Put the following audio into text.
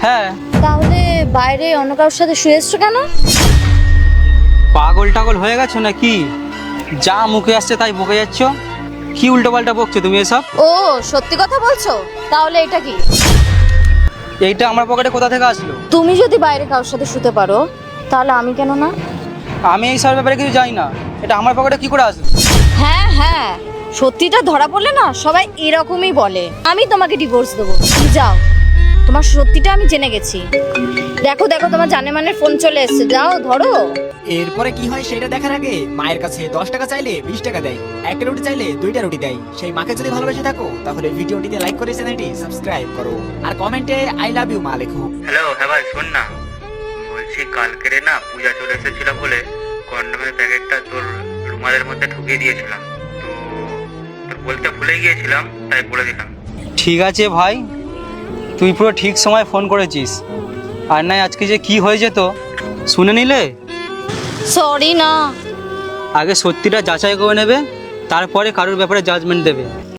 হ্যাঁ। তাহলে বাইরে অন্য কারোর সাথে শুয়ে এসছো কেন? পাগল টাগল হয়ে গেছো নাকি? যা মুখে আসছে তাই বকে যাচ্ছ। কি উল্টো পাল্টা বকছো তুমি এসব? ও সত্যি কথা বলছো? তাহলে এটা কি? এইটা আমার পকেটে কোথা থেকে আসলো? তুমি যদি বাইরে কারোর সাথে শুতে পারো তাহলে আমি কেন না? আমি এই সব ব্যাপারে কিছু জানি না। এটা আমার পকেটে কি করে আসলো? হ্যাঁ হ্যাঁ, সত্যিটা ধরা পড়লে না সবাই এরকমই বলে। আমি তোমাকে ডিভোর্স দেবো, তুমি যাও। তোমার সত্যিটা আমি জেনে গেছি। দেখো দেখো, তোমার জানেমানের ফোন চলে এসেছে, যাও ধরো। এরপরে কি হয় সেটা দেখার আগে মায়ের কাছে 10 টাকা চাইলে 20 টাকা দেয়, একটা রুটি চাইলে 2টা রুটি দেয়। সেই মাকে যদি ভালোবেসে থাকো তাহলে ভিডিওটিতে লাইক করে চ্যানেলটি সাবস্ক্রাইব করো আর কমেন্টে আই লাভ ইউ মা লেখো। হ্যালো, হ্যাঁ ভাই শোন না, বলছি কালকে না পূজা চলে এসেছিল বলে কন্ডোমের প্যাকেটটা তোর রুমালের মধ্যে ঢুকিয়ে দিয়েছিলাম। তো তোর বলতে ভুলে গিয়েছিলাম, তাই বলে দিলাম। ঠিক আছে ভাই, তুই পুরো ঠিক সময় ফোন করেছিস। আর নাই আজকে যে কি হয়ে যেত শুনে নিলে। সরি না। আগে সত্যিটা যাচাই করে নেবে, তারপরে কারোর ব্যাপারে জাজমেন্ট দেবে।